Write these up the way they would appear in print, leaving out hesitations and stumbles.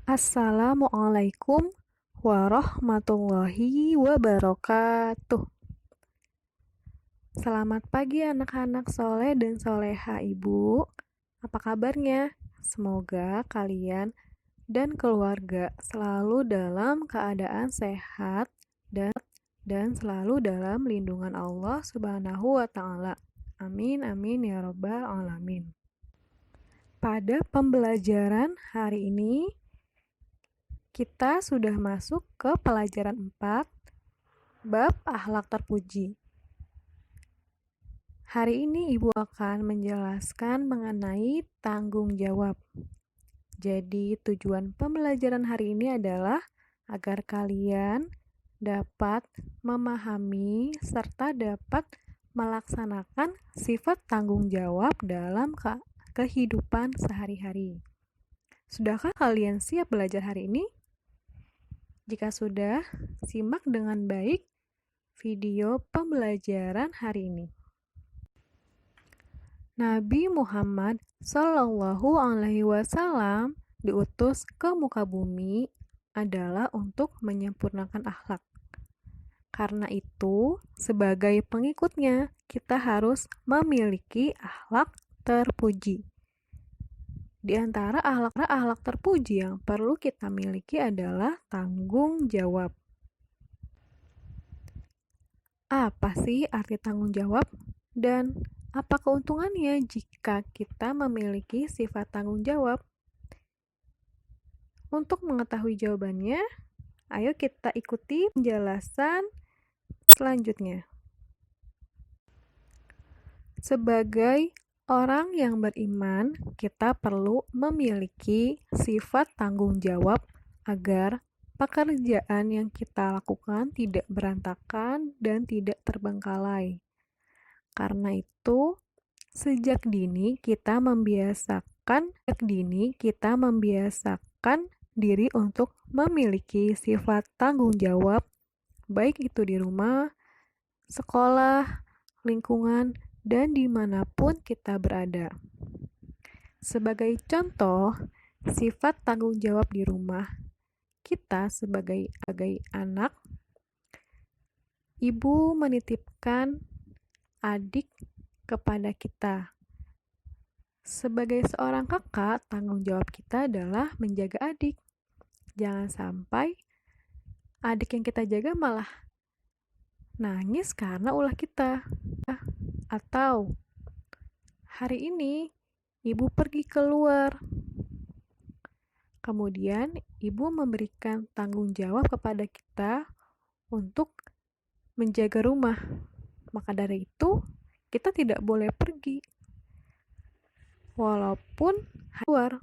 Assalamualaikum warahmatullahi wabarakatuh. Selamat pagi anak-anak soleh dan soleha ibu. Apa kabarnya? Semoga kalian dan keluarga selalu dalam keadaan sehat dan selalu dalam lindungan Allah Subhanahu wa Ta'ala. Amin, amin ya Rabbal 'Alamin. Pada pembelajaran hari ini, kita sudah masuk ke pelajaran 4, bab akhlak terpuji. Hari ini Ibu akan menjelaskan mengenai tanggung jawab. Jadi tujuan pembelajaran hari ini adalah agar kalian dapat memahami serta dapat melaksanakan sifat tanggung jawab dalam kehidupan sehari-hari. Sudahkah kalian siap belajar hari ini? Jika sudah, simak dengan baik video pembelajaran hari ini. Nabi Muhammad Shallallahu Alaihi Wasallam diutus ke muka bumi adalah untuk menyempurnakan akhlak. Karena itu, sebagai pengikutnya, kita harus memiliki akhlak terpuji. Di antara akhlak terpuji yang perlu kita miliki adalah tanggung jawab. Apa sih arti tanggung jawab? Dan apa keuntungannya jika kita memiliki sifat tanggung jawab? Untuk mengetahui jawabannya, ayo kita ikuti penjelasan selanjutnya. Sebagai orang yang beriman, kita perlu memiliki sifat tanggung jawab agar pekerjaan yang kita lakukan tidak berantakan dan tidak terbengkalai. Karena itu, sejak dini kita membiasakan diri untuk memiliki sifat tanggung jawab, baik itu di rumah, sekolah, lingkungan, dan dimanapun kita berada. Sebagai contoh, sifat tanggung jawab di rumah, kita sebagai anak, ibu menitipkan adik kepada kita. Sebagai seorang kakak, tanggung jawab kita adalah menjaga adik. Jangan sampai adik yang kita jaga malah nangis karena ulah kita. Atau hari ini ibu pergi keluar, kemudian ibu memberikan tanggung jawab kepada kita untuk menjaga rumah. Maka dari itu kita tidak boleh pergi walaupun keluar,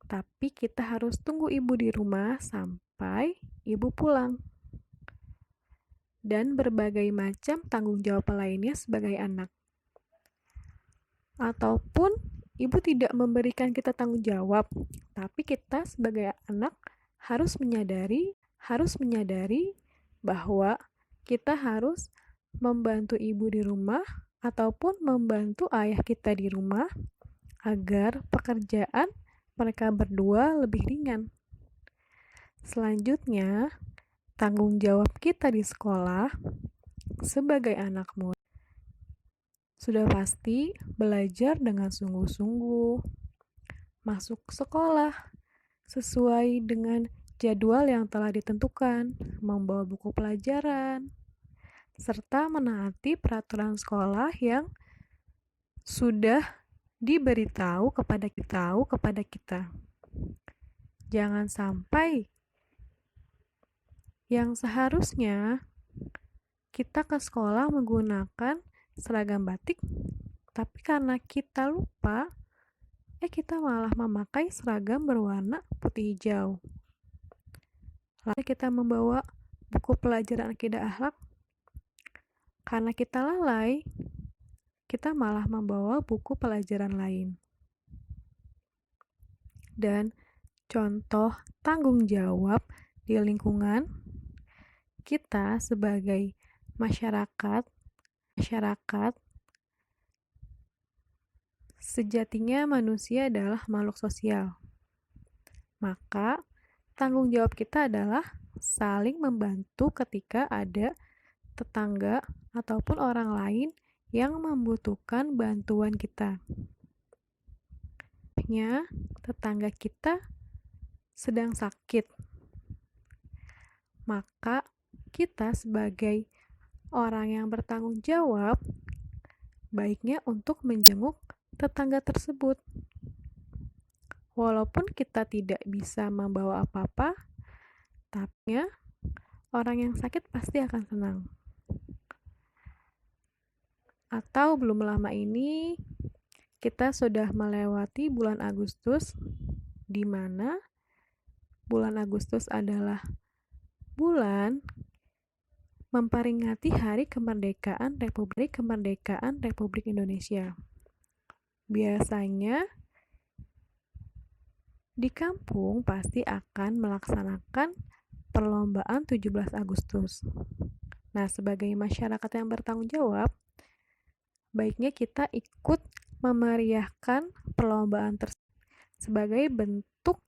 tapi kita harus tunggu ibu di rumah sampai ibu pulang. Dan berbagai macam tanggung jawab lainnya sebagai anak. Ataupun ibu tidak memberikan kita tanggung jawab, tapi kita sebagai anak harus menyadari bahwa kita harus membantu ibu di rumah ataupun membantu ayah kita di rumah agar pekerjaan mereka berdua lebih ringan. Selanjutnya, tanggung jawab kita di sekolah sebagai anak muda sudah pasti belajar dengan sungguh-sungguh, masuk sekolah sesuai dengan jadwal yang telah ditentukan, membawa buku pelajaran, serta menaati peraturan sekolah yang sudah diberitahu kepada kita. Jangan sampai yang seharusnya kita ke sekolah menggunakan seragam batik, tapi karena kita lupa, kita malah memakai seragam berwarna putih hijau. Lalu kita membawa buku pelajaran akidah akhlak, karena kita lalai, kita malah membawa buku pelajaran lain. Dan contoh tanggung jawab di lingkungan kita sebagai masyarakat sejatinya manusia adalah makhluk sosial. Maka tanggung jawab kita adalah saling membantu ketika ada tetangga ataupun orang lain yang membutuhkan bantuan kita. Tetangga kita sedang sakit, maka kita sebagai orang yang bertanggung jawab baiknya untuk menjenguk tetangga tersebut. Walaupun kita tidak bisa membawa apa-apa, tapi orang yang sakit pasti akan senang. Atau belum lama ini kita sudah melewati bulan Agustus, di mana bulan Agustus adalah bulan memperingati Hari Kemerdekaan Republik Indonesia. Biasanya di kampung pasti akan melaksanakan perlombaan 17 Agustus. Nah, sebagai masyarakat yang bertanggung jawab, baiknya kita ikut memeriahkan perlombaan tersebut sebagai bentuk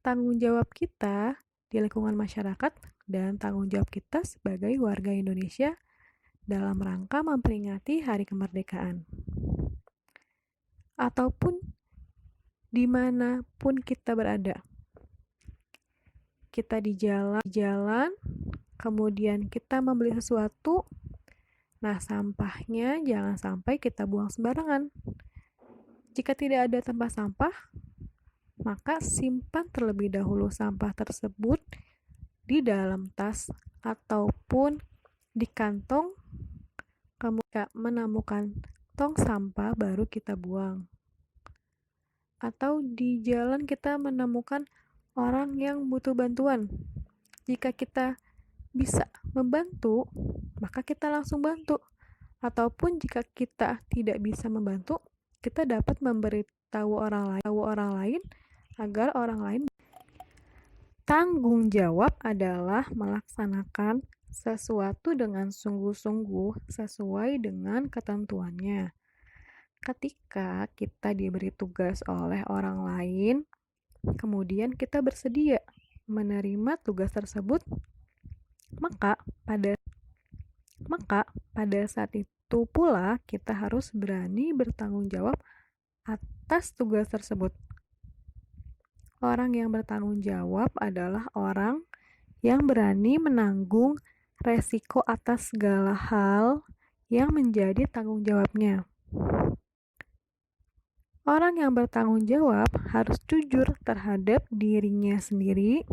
tanggung jawab kita di lingkungan masyarakat dan tanggung jawab kita sebagai warga Indonesia dalam rangka memperingati Hari Kemerdekaan. Ataupun dimanapun kita berada. Kita di jalan, kemudian kita membeli sesuatu, nah sampahnya jangan sampai kita buang sembarangan. Jika tidak ada tempat sampah, maka simpan terlebih dahulu sampah tersebut di dalam tas ataupun di kantong. Kemudian menemukan tong sampah baru kita buang. Atau di jalan kita menemukan orang yang butuh bantuan. Jika kita bisa membantu, maka kita langsung bantu. Ataupun jika kita tidak bisa membantu, kita dapat memberitahu orang lain agar orang lain. Tanggung jawab adalah melaksanakan sesuatu dengan sungguh-sungguh sesuai dengan ketentuannya. Ketika kita diberi tugas oleh orang lain, kemudian kita bersedia menerima tugas tersebut, maka pada saat itu pula kita harus berani bertanggung jawab atas tugas tersebut. Orang yang bertanggung jawab adalah orang yang berani menanggung resiko atas segala hal yang menjadi tanggung jawabnya. Orang yang bertanggung jawab harus jujur terhadap dirinya sendiri,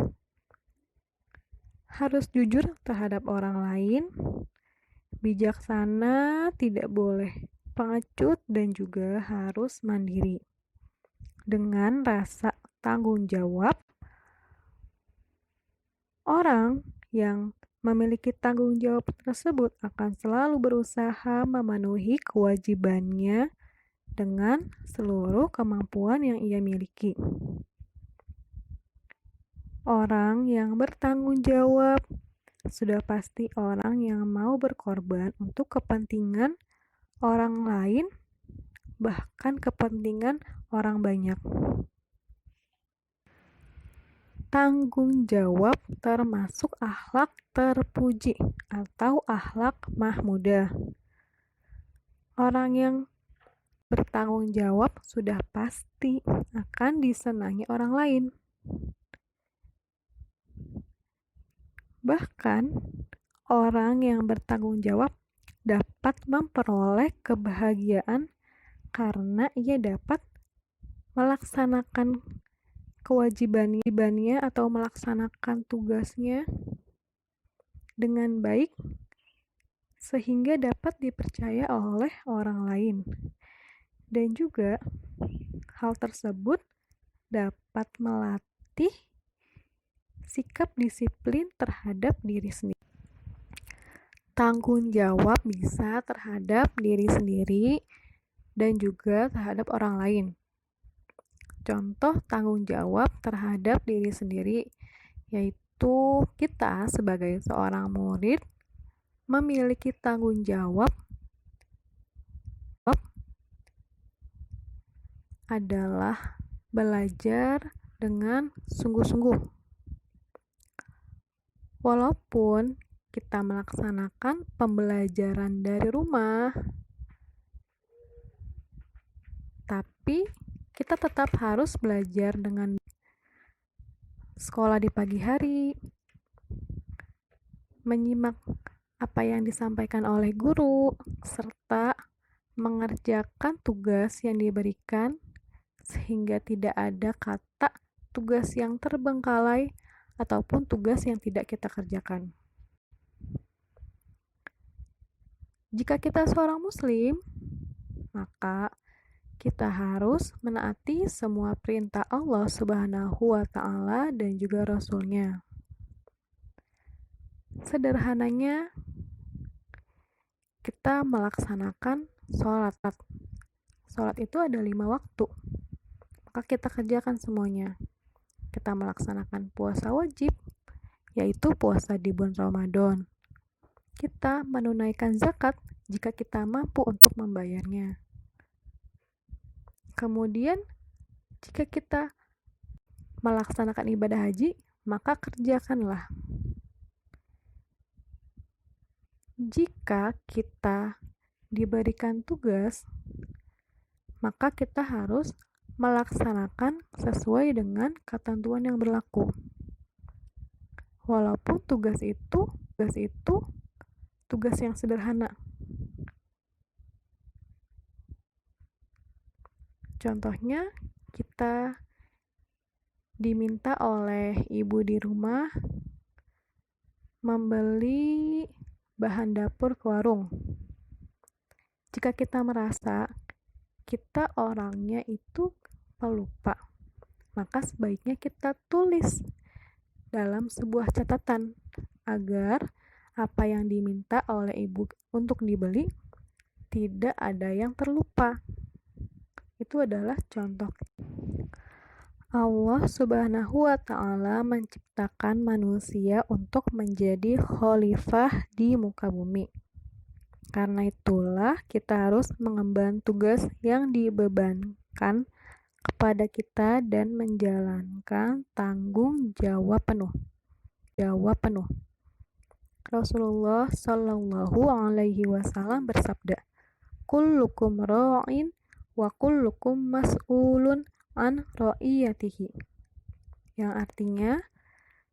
harus jujur terhadap orang lain, bijaksana, tidak boleh pengecut, dan juga harus mandiri. Dengan rasa tanggung jawab, orang yang memiliki tanggung jawab tersebut akan selalu berusaha memenuhi kewajibannya dengan seluruh kemampuan yang ia miliki. Orang yang bertanggung jawab sudah pasti orang yang mau berkorban untuk kepentingan orang lain, bahkan kepentingan orang banyak. Tanggung jawab termasuk akhlak terpuji atau akhlak mahmudah. Orang yang bertanggung jawab sudah pasti akan disenangi orang lain. Bahkan, orang yang bertanggung jawab dapat memperoleh kebahagiaan karena ia dapat melaksanakan kewajibannya atau melaksanakan tugasnya dengan baik sehingga dapat dipercaya oleh orang lain. Dan juga hal tersebut dapat melatih sikap disiplin terhadap diri sendiri. Tanggung jawab bisa terhadap diri sendiri dan juga terhadap orang lain. Contoh tanggung jawab terhadap diri sendiri yaitu kita sebagai seorang murid memiliki tanggung jawab adalah belajar dengan sungguh-sungguh. Walaupun kita melaksanakan pembelajaran dari rumah, tapi kita tetap harus belajar dengan sekolah di pagi hari, menyimak apa yang disampaikan oleh guru, serta mengerjakan tugas yang diberikan sehingga tidak ada kata tugas yang terbengkalai ataupun tugas yang tidak kita kerjakan. Jika kita seorang muslim, maka kita harus menaati semua perintah Allah Subhanahu wa Ta'ala dan juga Rasul-Nya. Sederhananya, kita melaksanakan sholat. Sholat itu ada 5 waktu, maka kita kerjakan semuanya. Kita melaksanakan puasa wajib, yaitu puasa di bulan Ramadan. Kita menunaikan zakat jika kita mampu untuk membayarnya. Kemudian, jika kita melaksanakan ibadah haji, maka kerjakanlah. Jika kita diberikan tugas, maka kita harus melaksanakan sesuai dengan ketentuan yang berlaku. Walaupun tugas itu tugas yang sederhana. Contohnya, kita diminta oleh ibu di rumah membeli bahan dapur ke warung. Jika kita merasa kita orangnya itu pelupa, maka sebaiknya kita tulis dalam sebuah catatan agar apa yang diminta oleh ibu untuk dibeli tidak ada yang terlupa. Itu adalah contoh. Allah Subhanahu wa Ta'ala menciptakan manusia untuk menjadi khalifah di muka bumi. Karena itulah kita harus mengemban tugas yang dibebankan kepada kita dan menjalankan tanggung jawab penuh. Rasulullah Shallallahu Alaihi Wasallam bersabda, "Kullukum ra'in wa kullukum mas'ulun an ra'iyatihi." Yang artinya,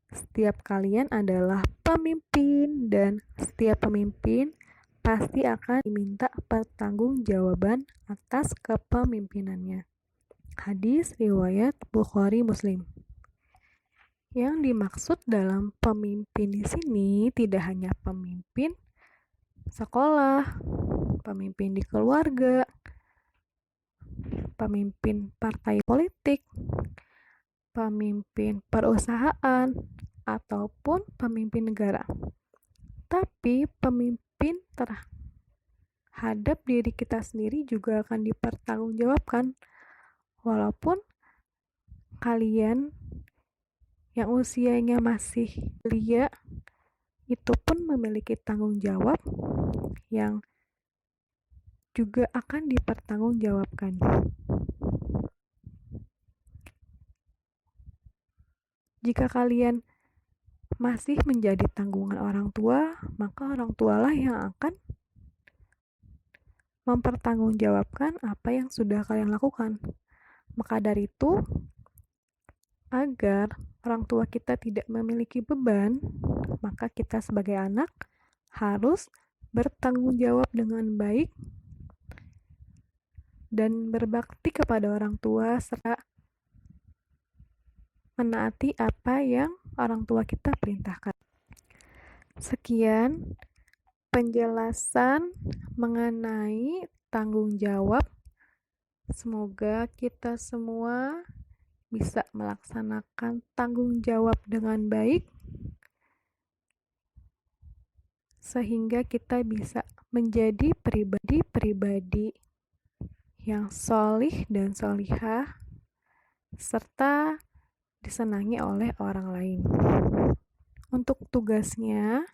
setiap kalian adalah pemimpin dan setiap pemimpin pasti akan diminta pertanggungjawaban atas kepemimpinannya. Hadis riwayat Bukhari Muslim. Yang dimaksud dalam pemimpin di sini tidak hanya pemimpin sekolah, pemimpin di keluarga, pemimpin partai politik, pemimpin perusahaan, ataupun pemimpin negara. Tapi pemimpin terhadap diri kita sendiri juga akan dipertanggungjawabkan. Walaupun kalian yang usianya masih belia itu pun memiliki tanggung jawab yang juga akan dipertanggungjawabkan. Jika kalian masih menjadi tanggungan orang tua, maka orang tualah yang akan mempertanggungjawabkan apa yang sudah kalian lakukan. Maka dari itu, agar orang tua kita tidak memiliki beban, maka kita sebagai anak harus bertanggung jawab dengan baik dan berbakti kepada orang tua serta menaati apa yang orang tua kita perintahkan. Sekian penjelasan mengenai tanggung jawab. Semoga kita semua bisa melaksanakan tanggung jawab dengan baik sehingga kita bisa menjadi pribadi yang sholih dan sholihah serta disenangi oleh orang lain. Untuk tugasnya,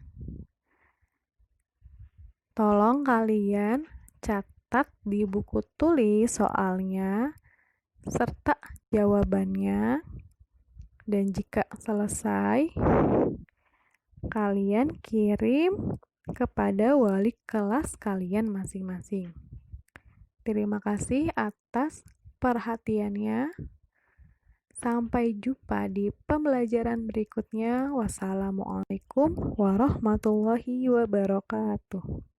tolong kalian catat di buku tulis soalnya serta jawabannya Dan jika selesai, kalian kirim kepada wali kelas kalian masing-masing. Terima kasih atas perhatiannya. Sampai jumpa di pembelajaran berikutnya. Wassalamualaikum warahmatullahi wabarakatuh.